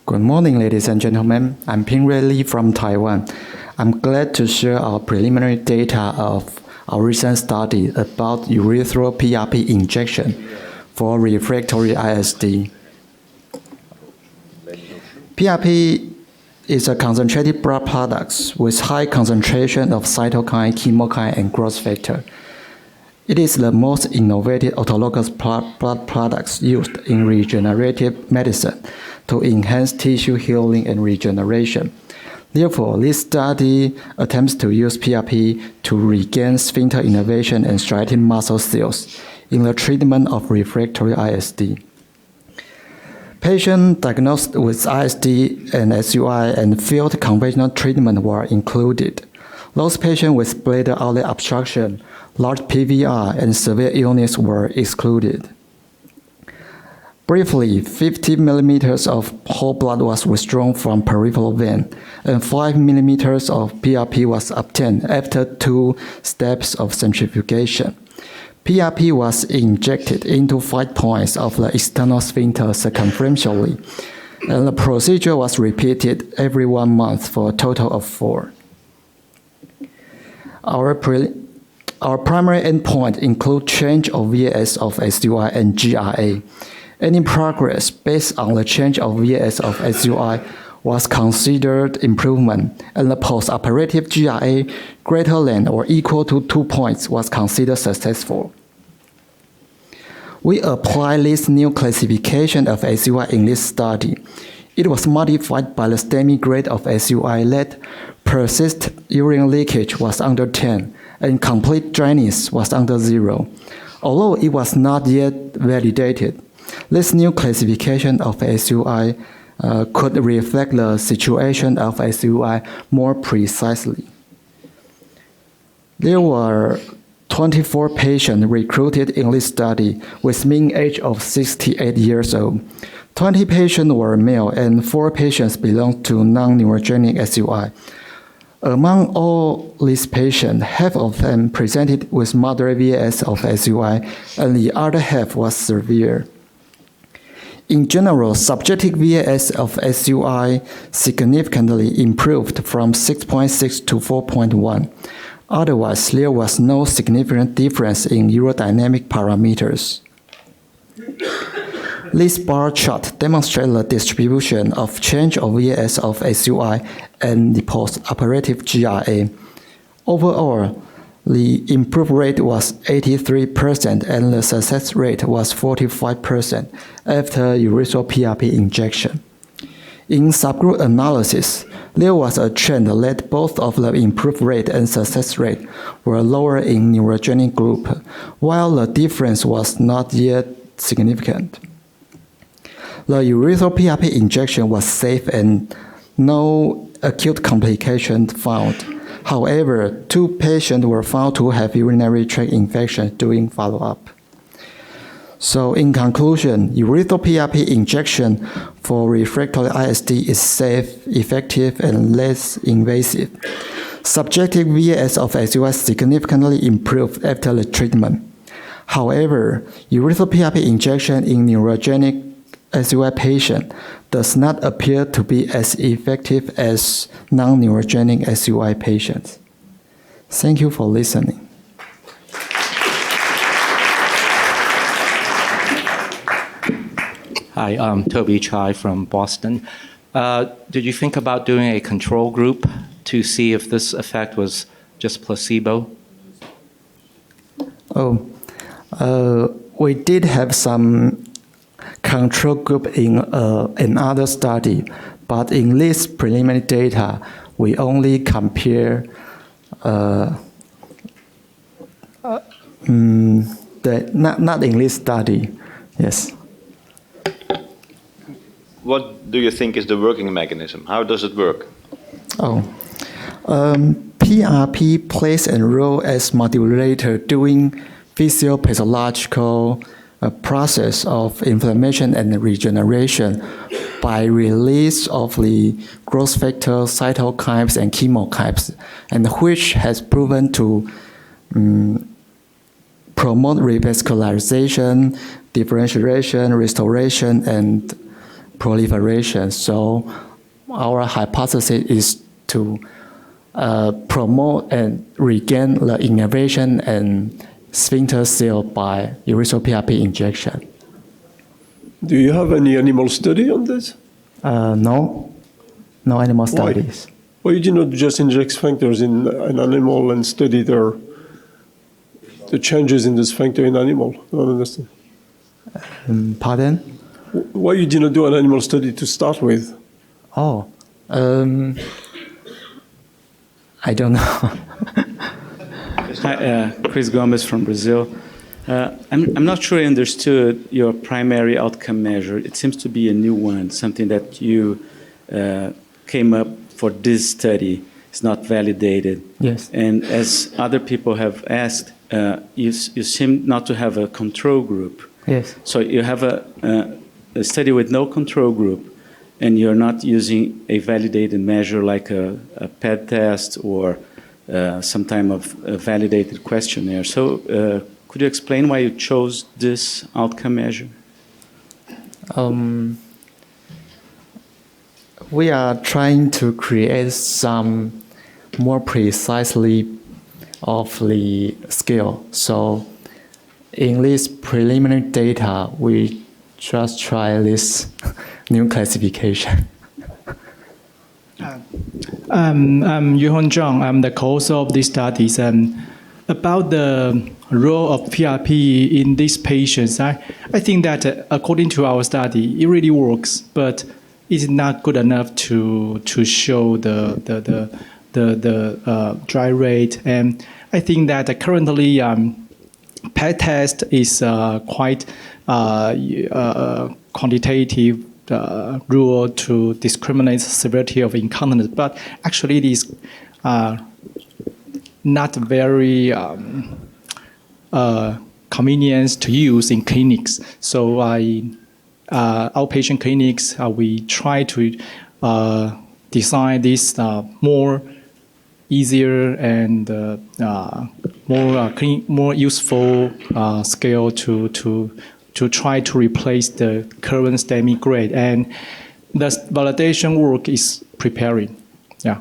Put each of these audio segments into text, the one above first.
Good morning, ladies and gentlemen. I'm Pingrui Li from Taiwan. I'm glad to share our preliminary data of our recent study about urethral PRP injection for refractory ISD. PRP is a concentrated blood product with high concentration of cytokine, chemokine, and growth factor. It is the most innovative autologous blood products used in regenerative medicine to enhance tissue healing and regeneration. Therefore, this study attempts to use PRP to regain sphincter innervation and striated muscle cells in the treatment of refractory ISD. Patients diagnosed with ISD and SUI and failed conventional treatment were included. Those patients with bladder outlet obstruction, large PVR, and severe illness were excluded. Briefly, 50 millimeters of whole blood was withdrawn from peripheral vein, and 5 millimeters of PRP was obtained after 2 steps of centrifugation. PRP was injected into 5 points of the external sphincter circumferentially, and the procedure was repeated every 1 month for a total of 4. Our primary endpoint include change of VAS of SUI and GRA. Any progress based on the change of VAS of SUI was considered improvement, and the post-operative GRA greater than or equal to 2 points was considered successful. We applied this new classification of SUI in this study. It was modified by the STEMI grade of SUI that persistent urine leakage was under 10 and complete dryness was under 0. Although it was not yet validated, this new classification of SUI could reflect the situation of SUI more precisely. There were 24 patients recruited in this study with mean age of 68 years old. 20 patients were male and 4 patients belonged to non-neurogenic SUI. Among all these patients, half of them presented with moderate VAS of SUI and the other half was severe. In general, subjective VAS of SUI significantly improved from 6.6 to 4.1. Otherwise, there was no significant difference in urodynamic parameters. This bar chart demonstrates the distribution of change of VAS of SUI and the post-operative GRA. Overall, the improved rate was 83% and the success rate was 45% after urethral PRP injection. In subgroup analysis, there was a trend that both of the improved rate and success rate were lower in neurogenic group, while the difference was not yet significant. The urethral PRP injection was safe and no acute complications found. However, 2 patients were found to have urinary tract infections during follow-up. So in conclusion, urethral PRP injection for refractory ISD is safe, effective, and less invasive. Subjective VAS of SUI significantly improved after the treatment. However, urethral PRP injection in neurogenic SUI patient does not appear to be as effective as non-neurogenic SUI patients. Thank you for listening. Hi, I'm Toby Chai from Boston. Did you think about doing a control group to see if this effect was just placebo? We did have some control group in another study, but in this preliminary data, we only compare not in this study. Yes. What do you think is the working mechanism? How does it work? PRP plays a role as modulator during physiopathological process of inflammation and regeneration by release of the growth factor, cytokines, and chemokines, and which has proven to promote revascularization, differentiation, restoration, and proliferation. So our hypothesis is to promote and regain the innervation and sphincter seal by urethral PRP injection. Do you have any animal study on this? No animal studies. Why you did not just inject sphincters in an animal and study the changes in the sphincter in animal? I don't understand. Pardon? Why you did not do an animal study to start with? Oh, I don't know. Hi, Chris Gomez from Brazil. I'm not sure I understood your primary outcome measure. It seems to be a new one, something that you came up for this study. It's not validated. Yes. And as other people have asked, you seem not to have a control group. Yes. So you have a study with no control group, and you're not using a validated measure like a PET test or some type of a validated questionnaire. So could you explain why you chose this outcome measure? We are trying to create some more precisely of the scale. So in this preliminary data, we just try this new classification. I'm Yuhon Zhang. I'm the co-author of these studies. About the role of PRP in these patients, I think that according to our study, it really works, but it's not good enough to show the dry rate. And I think that currently PET test is quite quantitative rule to discriminate severity of incontinence, but actually it is not very convenient to use in clinics. So outpatient clinics, we try to design this more easier and more useful scale to try to replace the current STEMI grade, and the validation work is preparing. Yeah.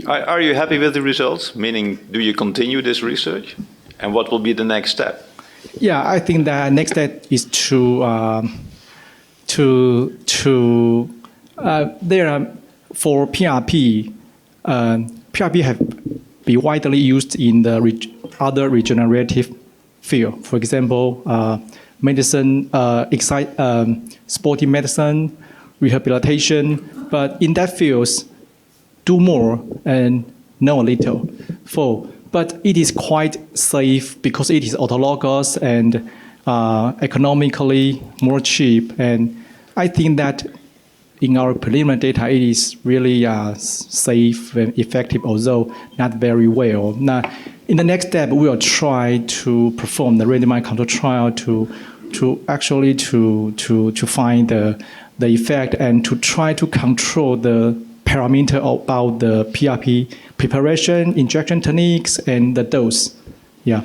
Are you happy with the results? Meaning, do you continue this research? And what will be the next step? Yeah, I think the next step is there are for PRP. PRP have been widely used in the other regenerative field. For example, medicine, sporting medicine, rehabilitation. But in that fields, do more and know a little. But it is quite safe because it is autologous and economically more cheap. And I think that in our preliminary data, it is really safe and effective, although not very well. Now, in the next step, we will try to perform the randomized control trial to find the effect and to try to control the parameter about the PRP preparation, injection techniques, and the dose. Yeah.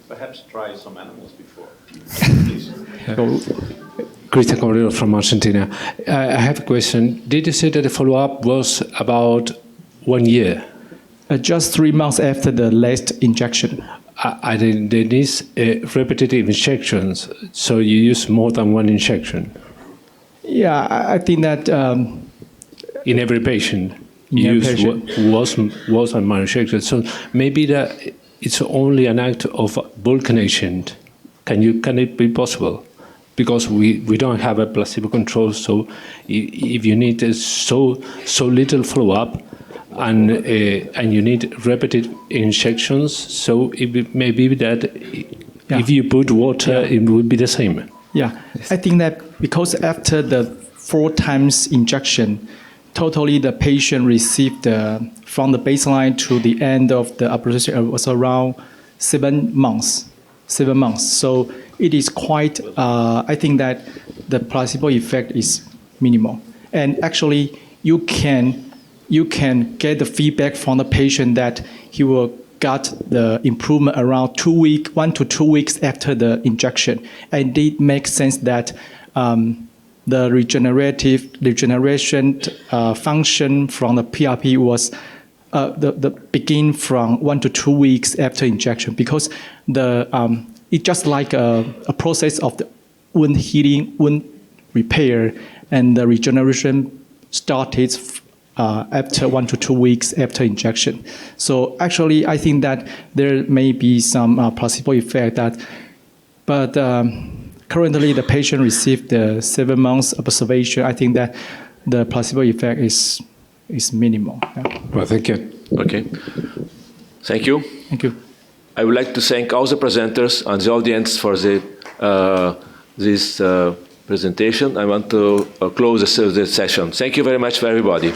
Perhaps try some animals before. Cristian Cabrero from Argentina. I have a question. Did you say that the follow-up was about 1 year? Just 3 months after the last injection. There is repetitive injections, so you use more than one injection? Yeah, I think that... in every patient, you use was and more injections. So maybe that it's only an act of vulcanation. Can it be possible? Because we don't have a placebo control, so if you need so little follow-up and you need repeated injections, so it may be that if you put water, it would be the same. Yeah, I think that because after the 4 times injection, totally the patient received from the baseline to the end of the application was around 7 months. 7 months. So it is quite, I think that the placebo effect is minimal. And actually, you can get the feedback from the patient that he will got the improvement around 1 to 2 weeks after the injection. And it makes sense that the regeneration function from the PRP was the begin from 1 to 2 weeks after injection, because it's just like a process of the wound healing, wound repair, and the regeneration started after 1 to 2 weeks after injection. So actually, I think that there may be some placebo effect but currently the patient received the 7 months observation. I think that the placebo effect is minimal. Yeah. Well, thank you. Okay. Thank you. Thank you. I would like to thank all the presenters and the audience for this presentation. I want to close the session. Thank you very much for everybody.